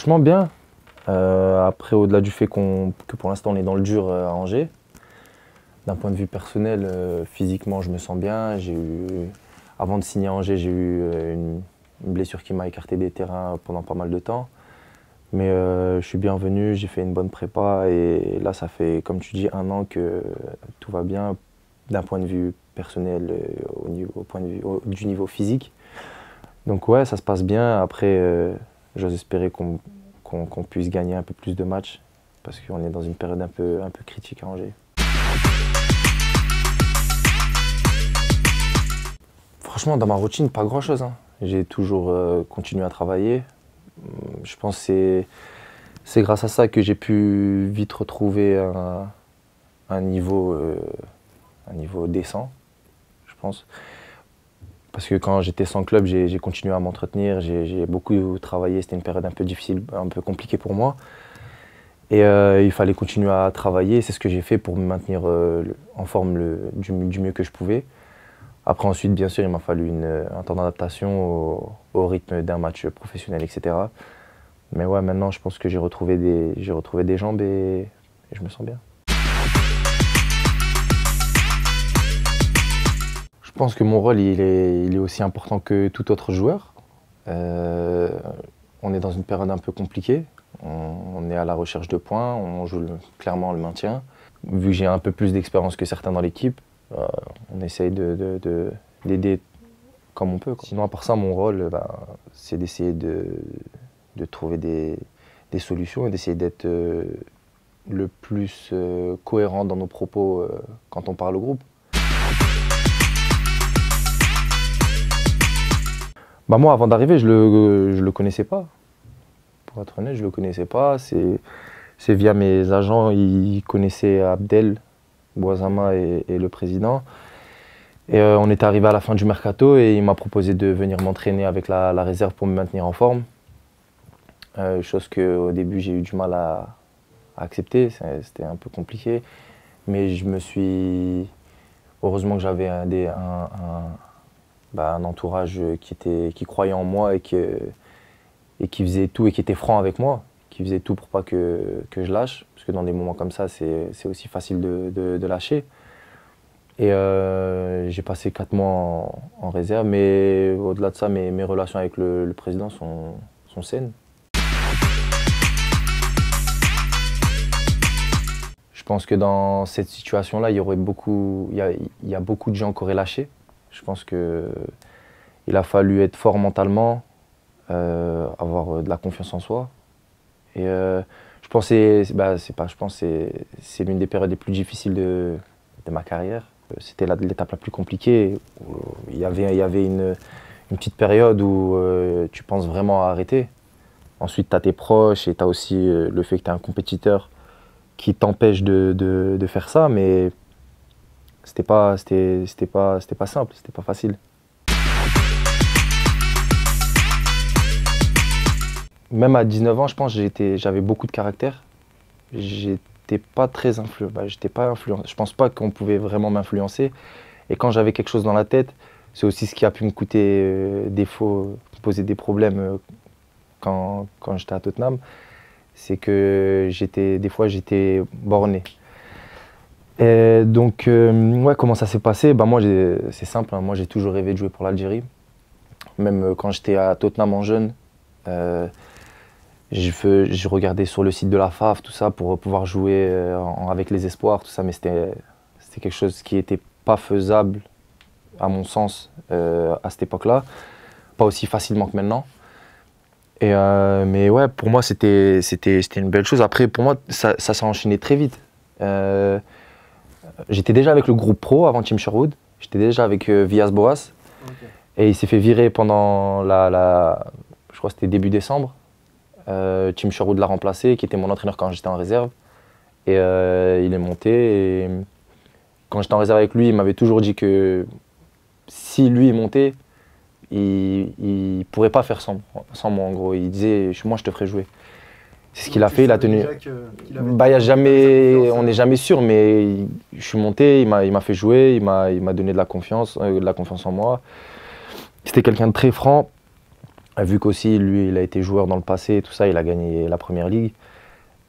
Franchement bien. Après, au-delà du fait que pour l'instant on est dans le dur à Angers, d'un point de vue personnel, physiquement je me sens bien. Avant de signer à Angers, j'ai eu une blessure qui m'a écarté des terrains pendant pas mal de temps. Mais je suis bien revenu, j'ai fait une bonne prépa et là ça fait, comme tu dis, 1 an que tout va bien d'un point de vue personnel au point de vue du niveau physique. Donc ouais, ça se passe bien. Après, j'ose espérer qu'on puisse gagner un peu plus de matchs parce qu'on est dans une période un peu critique à Angers. Franchement, dans ma routine, pas grand-chose, hein. J'ai toujours continué à travailler. Je pense que c'est grâce à ça que j'ai pu vite retrouver un niveau décent, je pense. Parce que quand j'étais sans club, j'ai continué à m'entretenir, j'ai beaucoup travaillé, c'était une période un peu difficile, un peu compliquée pour moi. Et il fallait continuer à travailler, c'est ce que j'ai fait pour me maintenir en forme du mieux que je pouvais. Après ensuite, bien sûr, il m'a fallu un temps d'adaptation au rythme d'un match professionnel, etc. Mais ouais, maintenant, je pense que j'ai retrouvé des jambes et je me sens bien. Je pense que mon rôle, il est aussi important que tout autre joueur. On est dans une période un peu compliquée. On est à la recherche de points, on joue clairement le maintien. Vu que j'ai un peu plus d'expérience que certains dans l'équipe, on essaye d'aider comme on peut, quoi. Sinon, à part ça, mon rôle, c'est d'essayer de trouver des solutions et d'essayer d'être le plus cohérent dans nos propos quand on parle au groupe. Moi, avant d'arriver, je le connaissais pas. Pour être honnête, je le connaissais pas. C'est via mes agents, ils connaissaient Abdel Bouazama et le président. Et on est arrivé à la fin du mercato et il m'a proposé de venir m'entraîner avec la réserve pour me maintenir en forme. Chose qu'au début j'ai eu du mal à accepter, c'était un peu compliqué. Mais heureusement que j'avais un entourage qui croyait en moi et qui faisait tout et qui était franc avec moi, qui faisait tout pour pas que je lâche. Parce que dans des moments comme ça, c'est aussi facile de lâcher. Et j'ai passé 4 mois en réserve, mais au-delà de ça, mes relations avec le président sont saines. Je pense que dans cette situation-là, il y a beaucoup de gens qui auraient lâché. Je pense qu'il a fallu être fort mentalement, avoir de la confiance en soi. Et je pense que c'est l'une des périodes les plus difficiles de ma carrière. C'était l'étape la plus compliquée. Il y avait une petite période où tu penses vraiment à arrêter. Ensuite, tu as tes proches et tu as aussi le fait que tu es un compétiteur qui t'empêche de faire ça, mais c'était pas simple, c'était pas facile. Même à 19 ans, je pense j'avais beaucoup de caractère. J'étais pas très influent. Je pense pas qu'on pouvait vraiment m'influencer. Et quand j'avais quelque chose dans la tête, c'est aussi ce qui a pu me coûter défaut, poser des problèmes quand j'étais à Tottenham. C'est que des fois j'étais borné. Et donc, ouais, comment ça s'est passé? Moi, c'est simple, hein. Moi, j'ai toujours rêvé de jouer pour l'Algérie. Même quand j'étais à Tottenham en jeune, je regardais sur le site de la FAF, tout ça, pour pouvoir jouer avec les espoirs, tout ça, mais c'était quelque chose qui n'était pas faisable, à mon sens, à cette époque-là. Pas aussi facilement que maintenant. Mais ouais, pour moi, c'était une belle chose. Après, pour moi, ça s'est enchaîné très vite. J'étais déjà avec le groupe pro avant Team Sherwood. J'étais déjà avec Villas-Boas. Okay. Et il s'est fait virer pendant je crois que c'était début décembre. Team Sherwood l'a remplacé, qui était mon entraîneur quand j'étais en réserve. Et il est monté. Et quand j'étais en réserve avec lui, il m'avait toujours dit que si lui est monté, il ne pourrait pas faire sans moi, en gros. Il disait, moi, je te ferai jouer. C'est ce qu'il a fait, il a tenu. On n'est jamais sûr, mais je suis monté, il m'a fait jouer, il m'a donné de la confiance en moi. C'était quelqu'un de très franc. Vu qu'aussi, lui, il a été joueur dans le passé et tout ça, il a gagné la Première Ligue.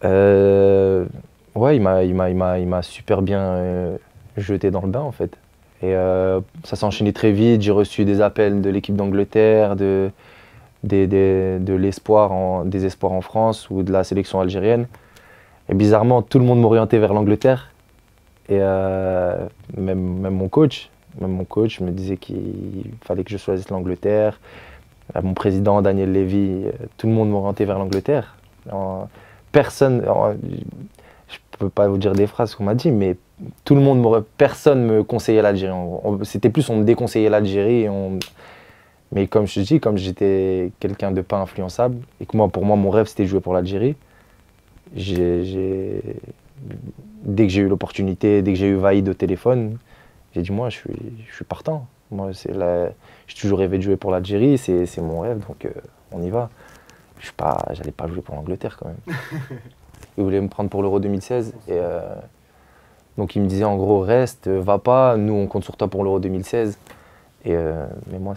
Ouais, il m'a super bien jeté dans le bain, en fait. Et ça s'est enchaîné très vite. J'ai reçu des appels de l'équipe d'Angleterre, de l'espoir, des espoirs en France ou de la sélection algérienne. Et bizarrement, tout le monde m'orientait vers l'Angleterre. Et même mon coach me disait qu'il fallait que je choisisse l'Angleterre. Mon président, Daniel Levy, tout le monde m'orientait vers l'Angleterre. Personne, je ne peux pas vous dire des phrases qu'on m'a dit, mais personne me conseillait l'Algérie. C'était plus, on me déconseillait l'Algérie. Mais comme je te dis, comme j'étais quelqu'un de pas influençable, et que pour moi, mon rêve, c'était de jouer pour l'Algérie, dès que j'ai eu l'opportunité, dès que j'ai eu Vaïd au téléphone, j'ai dit, moi, je suis partant. Moi, j'ai toujours rêvé de jouer pour l'Algérie, c'est mon rêve, donc on y va. J'allais pas jouer pour l'Angleterre quand même. Il voulait me prendre pour l'Euro 2016. Et, donc il me disait en gros, reste, va pas, nous on compte sur toi pour l'Euro 2016. Mais moi,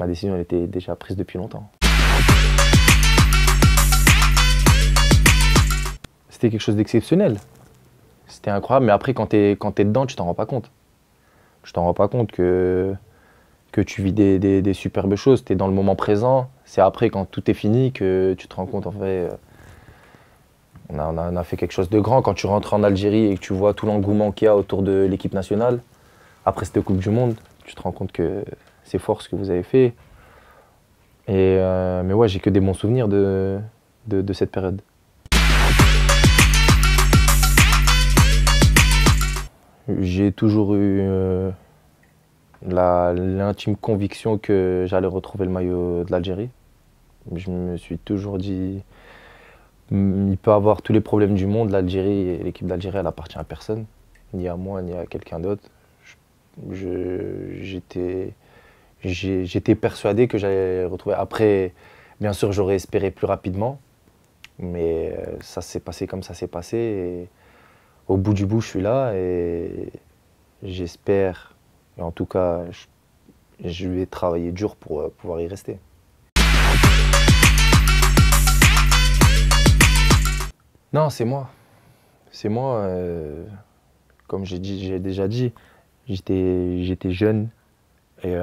ma décision elle était déjà prise depuis longtemps. C'était quelque chose d'exceptionnel. C'était incroyable, mais après quand t'es dedans, tu t'en rends pas compte. Tu t'en rends pas compte que tu vis des superbes choses, tu es dans le moment présent. C'est après, quand tout est fini, que tu te rends compte, en fait, on a fait quelque chose de grand. Quand tu rentres en Algérie et que tu vois tout l'engouement qu'il y a autour de l'équipe nationale, après cette Coupe du Monde, tu te rends compte que c'est fort ce que vous avez fait. Mais ouais, j'ai que des bons souvenirs de cette période. J'ai toujours eu l'intime conviction que j'allais retrouver le maillot de l'Algérie. Je me suis toujours dit, il peut avoir tous les problèmes du monde, l'Algérie et l'équipe d'Algérie, elle appartient à personne, ni à moi, ni à quelqu'un d'autre. J'étais persuadé que j'allais retrouver. Après, bien sûr, j'aurais espéré plus rapidement, mais ça s'est passé comme ça s'est passé. Et au bout du bout, je suis là et j'espère, et en tout cas, je vais travailler dur pour pouvoir y rester. Non, c'est moi. C'est moi. Comme j'ai déjà dit, j'étais jeune et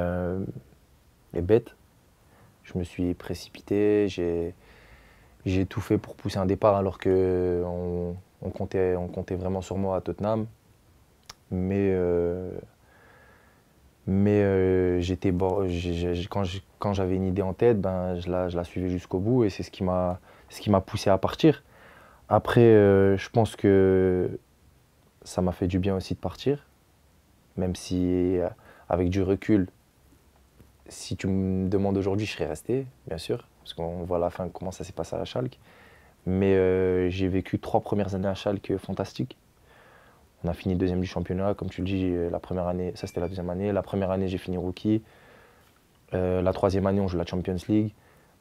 bête. Je me suis précipité. J'ai tout fait pour pousser un départ alors qu'on comptait vraiment sur moi à Tottenham. Mais quand j'avais une idée en tête, ben, je la suivais jusqu'au bout et c'est ce qui m'a poussé à partir. Après, je pense que ça m'a fait du bien aussi de partir, même si avec du recul, si tu me demandes aujourd'hui, je serais resté, bien sûr, parce qu'on voit à la fin comment ça s'est passé à Schalke. Mais j'ai vécu 3 premières années à Schalke fantastiques. On a fini 2e du championnat, comme tu le dis, la première année, ça c'était la 2e année. La première année, j'ai fini rookie. La 3e année, on joue la Champions League.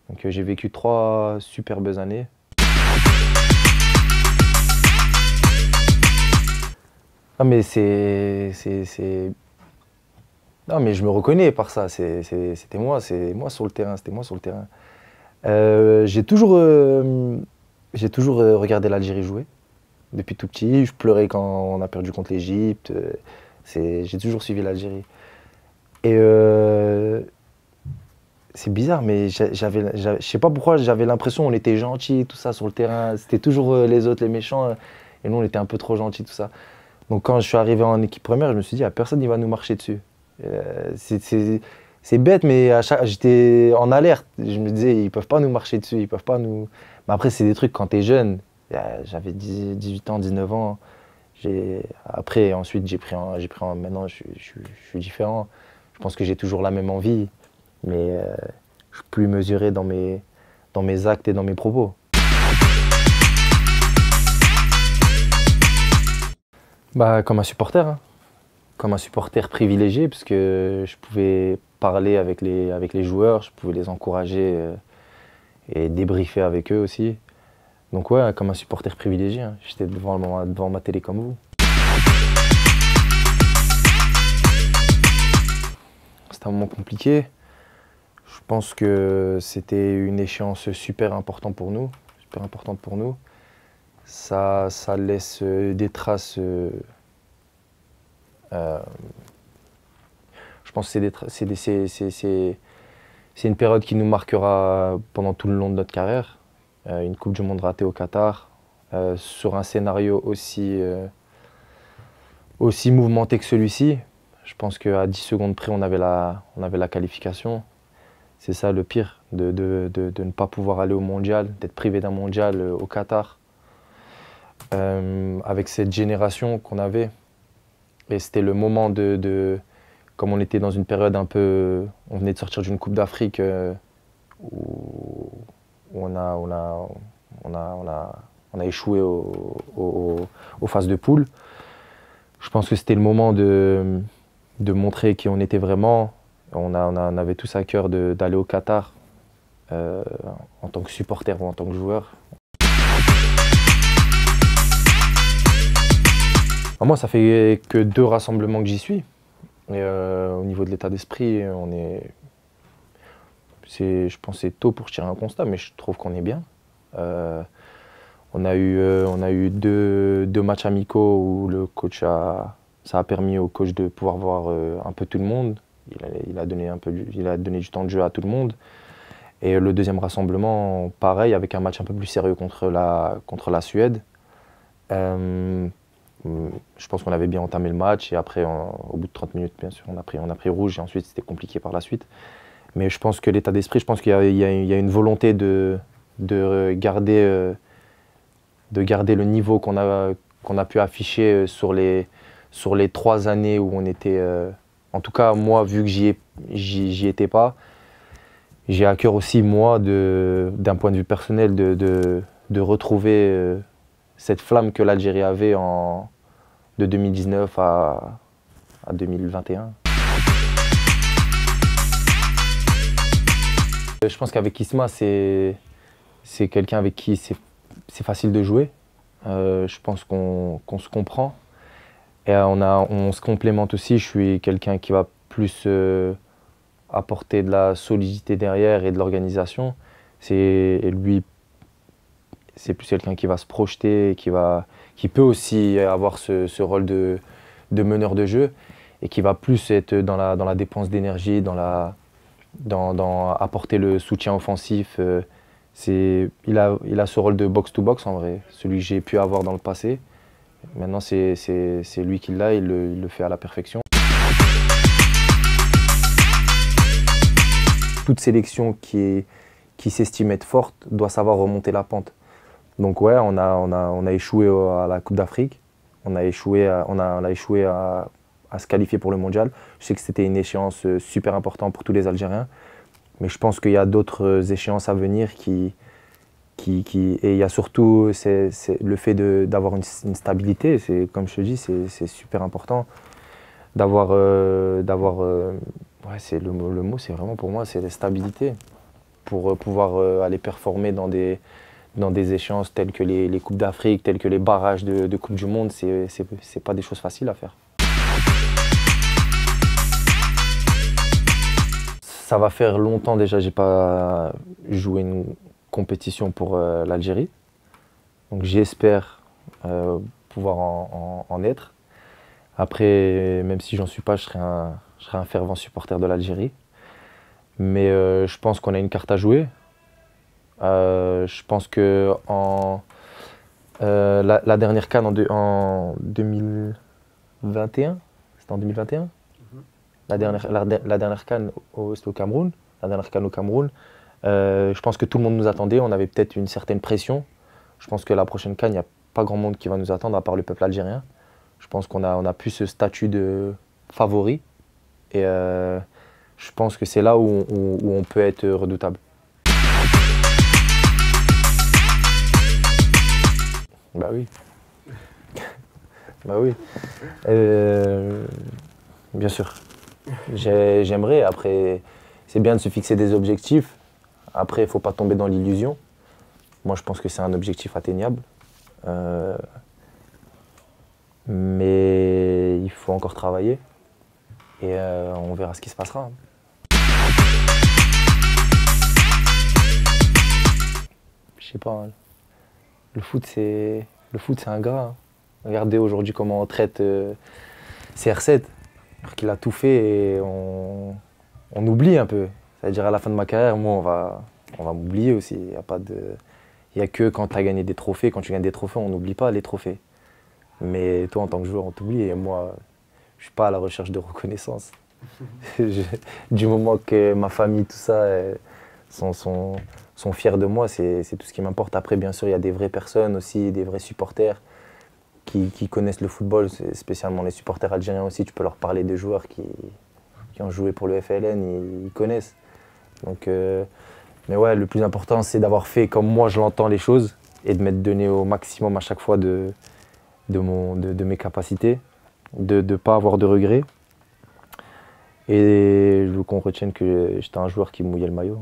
Donc j'ai vécu 3 superbes années. Ah mais non mais je me reconnais par ça, c'était moi sur le terrain, c'était moi sur le terrain. J'ai toujours regardé l'Algérie jouer. Depuis tout petit, je pleurais quand on a perdu contre l'Égypte. J'ai toujours suivi l'Algérie. Et c'est bizarre, mais je sais pas pourquoi, j'avais l'impression qu'on était gentils, tout ça, sur le terrain. C'était toujours les autres, les méchants, et nous, on était un peu trop gentils, tout ça. Donc quand je suis arrivé en équipe première, je me suis dit, personne ne va nous marcher dessus. C'est bête, mais j'étais en alerte. Je me disais, ils ne peuvent pas nous marcher dessus, ils peuvent pas nous... Mais après, c'est des trucs quand tu es jeune. J'avais 18 ans, 19 ans. Après, ensuite, maintenant, je suis différent. Je pense que j'ai toujours la même envie, mais je suis plus mesuré dans mes actes et dans mes propos. Bah, comme un supporter, hein. Comme un supporter privilégié, parce que je pouvais parler avec les joueurs, je pouvais les encourager et débriefer avec eux aussi. Donc ouais, comme un supporter privilégié, hein. J'étais devant ma télé comme vous. C'était un moment compliqué. Je pense que c'était une échéance super importante pour nous. Ça laisse des traces. Je pense que c'est une période qui nous marquera pendant tout le long de notre carrière. Une Coupe du Monde ratée au Qatar, sur un scénario aussi mouvementé que celui-ci. Je pense qu'à 10 secondes près, on avait la qualification. C'est ça le pire, de ne pas pouvoir aller au mondial, d'être privé d'un mondial au Qatar. Avec cette génération qu'on avait. Et c'était le moment comme on était dans une période un peu... On venait de sortir d'une Coupe d'Afrique où on a échoué aux phases de poule. Je pense que c'était le moment de montrer qui on était vraiment. On avait tous à cœur d'aller au Qatar en tant que supporter ou en tant que joueur. Moi, ça fait que 2 rassemblements que j'y suis. Et au niveau de l'état d'esprit, je pense que c'est tôt pour tirer un constat, mais je trouve qu'on est bien. On a eu deux matchs amicaux où ça a permis au coach de pouvoir voir un peu tout le monde. Il a donné du temps de jeu à tout le monde. Et le deuxième rassemblement, pareil, avec un match un peu plus sérieux contre la Suède. Je pense qu'on avait bien entamé le match et après, au bout de 30 minutes, bien sûr, on a pris rouge et ensuite c'était compliqué par la suite. Mais je pense que l'état d'esprit, je pense qu'il y a une volonté de garder le niveau qu'on a pu afficher sur les 3 années où on était. En tout cas, moi, vu que j'y étais pas, j'ai à cœur aussi, moi, d'un point de vue personnel, de retrouver cette flamme que l'Algérie avait de 2019 à 2021. Je pense qu'avec Isma, c'est quelqu'un avec qui c'est facile de jouer. Je pense qu'on se comprend. Et on se complémente aussi. Je suis quelqu'un qui va plus apporter de la solidité derrière et de l'organisation. Et lui, c'est plus quelqu'un qui va se projeter, qui peut aussi avoir ce rôle de meneur de jeu et qui va plus être dans la dépense d'énergie, dans apporter le soutien offensif. Il a ce rôle de box-to-box en vrai, celui que j'ai pu avoir dans le passé. Maintenant, c'est lui qui l'a, il le fait à la perfection. Toute sélection qui s'estime être forte doit savoir remonter la pente. Donc ouais, on a échoué à la Coupe d'Afrique, on a échoué à se qualifier pour le mondial. Je sais que c'était une échéance super importante pour tous les Algériens, mais je pense qu'il y a d'autres échéances à venir et il y a surtout le fait d'avoir une stabilité. Comme je te dis, c'est super important d'avoir le mot, c'est vraiment pour moi, c'est la stabilité pour pouvoir aller performer dans des échéances telles que les Coupes d'Afrique, telles que les barrages de Coupe du Monde. C'est pas des choses faciles à faire. Ça va faire longtemps déjà, j'ai pas joué une compétition pour l'Algérie. Donc j'espère pouvoir en être. Après, même si j'en suis pas, je serai un fervent supporter de l'Algérie. Mais je pense qu'on a une carte à jouer. Je pense que la dernière CAN en 2021, c'était en 2021 ? La dernière CAN, c'était au Cameroun. La dernière CAN au Cameroun. Je pense que tout le monde nous attendait. On avait peut-être une certaine pression. Je pense que la prochaine CAN, il n'y a pas grand monde qui va nous attendre, à part le peuple algérien. Je pense qu'on a plus ce statut de favori. Et je pense que c'est là où on peut être redoutable. Bah oui. Bah oui. Bien sûr. J'aimerais. Après, c'est bien de se fixer des objectifs. Après, il ne faut pas tomber dans l'illusion. Moi, je pense que c'est un objectif atteignable. Mais il faut encore travailler. Et on verra ce qui se passera. sais pas, hein. Le foot, c'est ingrat, hein. Regardez aujourd'hui comment on traite CR7, alors qu'il a tout fait et on oublie un peu. C'est-à-dire à la fin de ma carrière, moi, on va m'oublier aussi. Il n'y a que quand tu as gagné des trophées, quand tu gagnes des trophées, on n'oublie pas les trophées. Mais toi, en tant que joueur, on t'oublie. Et moi, je ne suis pas à la recherche de reconnaissance. Du moment que ma famille, tout ça, sont fiers de moi, c'est tout ce qui m'importe. Après, bien sûr, il y a des vraies personnes aussi, des vrais supporters qui connaissent le football, spécialement les supporters algériens aussi. Tu peux leur parler des joueurs qui ont joué pour le FLN, ils connaissent. Donc, mais ouais, le plus important, c'est d'avoir fait comme moi je l'entends les choses et de m'être donné au maximum à chaque fois de mes capacités, de ne pas avoir de regrets. Et je veux qu'on retienne que j'étais un joueur qui mouillait le maillot.